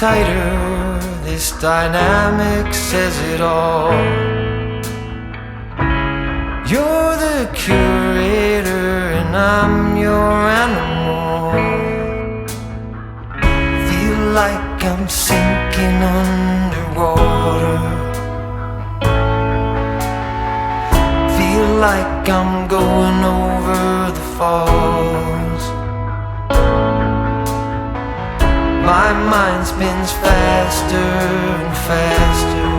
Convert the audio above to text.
tighter. This dynamic says it all. You're the curator and I'm your animal. Feel like I'm sinking underwater. Feel like I'm going over the falls. My mind spins faster and faster.